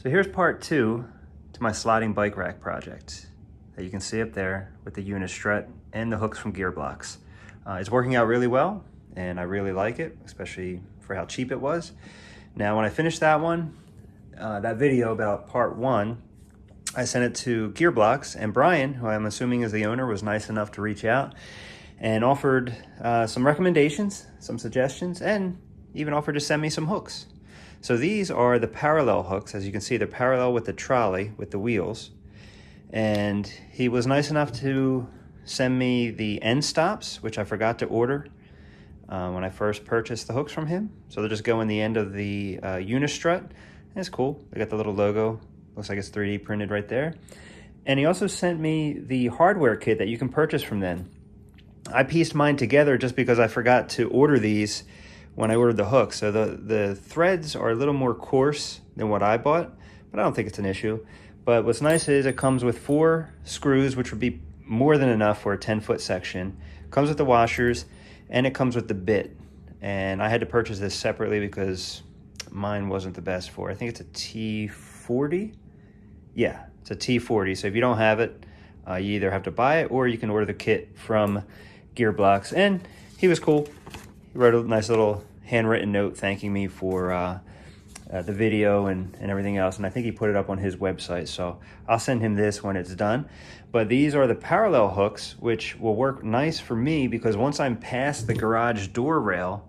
So here's part 2 to my sliding bike rack project that you can see up there with the Unistrut and the hooks from Gearblocks. It's working out really well and I really like it, especially for how cheap it was. Now when I finished that one, that video about part 1, I sent it to Gearblocks, and Brian, who I'm assuming is the owner, was nice enough to reach out and offered some recommendations, some suggestions, and even offered to send me some hooks. So these are the parallel hooks. As you can see, they're parallel with the trolley, with the wheels. And he was nice enough to send me the end stops, which I forgot to order when I first purchased the hooks from him. So they'll just go in the end of the Unistrut. And it's cool. They got the little logo. Looks like it's 3D printed right there. And he also sent me the hardware kit that you can purchase from them. I pieced mine together just because I forgot to order these when I ordered the hooks. So the threads are a little more coarse than what I bought, but I don't think it's an issue. But what's nice is it comes with 4 screws, which would be more than enough for a 10-foot section. It comes with the washers, and it comes with the bit. And I had to purchase this separately because mine wasn't the best for it. I think it's a T40. Yeah, it's a T40. So if you don't have it, you either have to buy it or you can order the kit from Gearblocks. And he was cool. He wrote a nice little handwritten note thanking me for the video and everything else. And I think he put it up on his website. So I'll send him this when it's done. But these are the parallel hooks, which will work nice for me because once I'm past the garage door rail,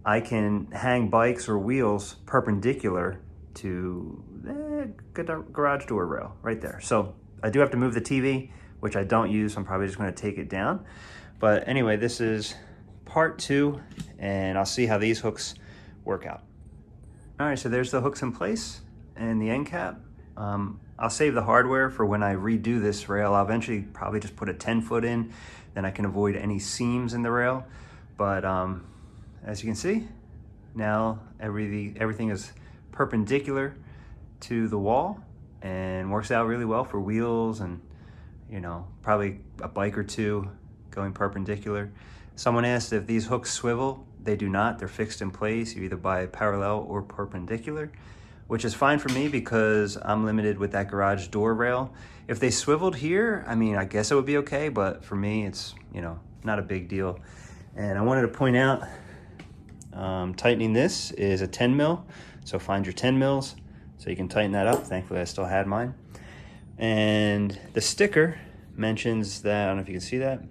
I can hang bikes or wheels perpendicular to the garage door rail right there. So I do have to move the TV, which I don't use. So I'm probably just going to take it down. But anyway, this is part 2, and I'll see how these hooks work out. All right, so there's the hooks in place and the end cap. I'll save the hardware for when I redo this rail. I'll eventually probably just put a 10-foot in, then I can avoid any seams in the rail. But as you can see, now everything is perpendicular to the wall and works out really well for wheels and, you know, probably a bike or two going perpendicular. Someone asked if these hooks swivel. They do not. They're fixed in place. You either buy parallel or perpendicular, which is fine for me because I'm limited with that garage door rail. If they swiveled here, I mean, I guess it would be okay, but for me, it's, you know, not a big deal. And I wanted to point out, tightening this is a 10 mil. So find your 10 mils so you can tighten that up. Thankfully, I still had mine. And the sticker mentions that, I don't know if you can see that,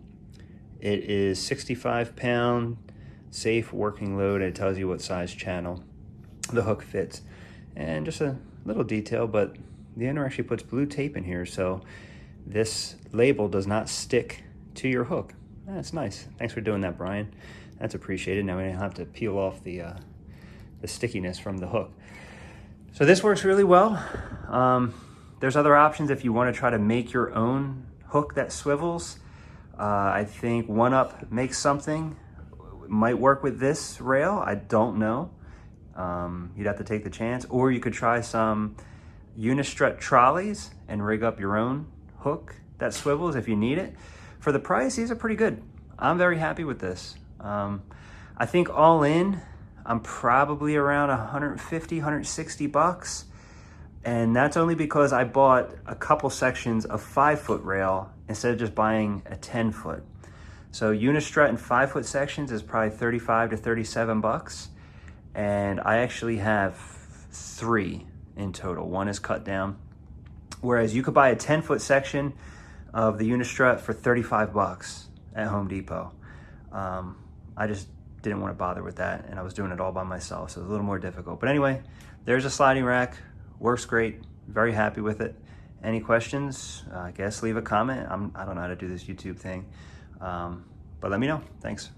it is 65-pound safe working load. It tells you what size channel the hook fits. And just a little detail, but the owner actually puts blue tape in here, so this label does not stick to your hook. That's nice. Thanks for doing that, Brian. That's appreciated. Now we don't have to peel off the stickiness from the hook. So this works really well. There's other options if you want to try to make your own hook that swivels. I think One-Up makes something. It might work with this rail. I don't know. You'd have to take the chance. Or you could try some Unistrut trolleys and rig up your own hook that swivels if you need it. For the price, these are pretty good. I'm very happy with this. I think all in, I'm probably around 150, 160 bucks. And that's only because I bought a couple sections of 5-foot rail instead of just buying a 10-foot. So Unistrut in 5-foot sections is probably 35 to 37 bucks. And I actually have 3 in total. 1 is cut down. Whereas you could buy a 10-foot section of the Unistrut for 35 bucks at Home Depot. I just didn't want to bother with that, and I was doing it all by myself, so it was a little more difficult. But anyway, there's a sliding rack. Works great. Very happy with it. Any questions? I guess leave a comment. I don't know how to do this YouTube thing, but let me know. Thanks.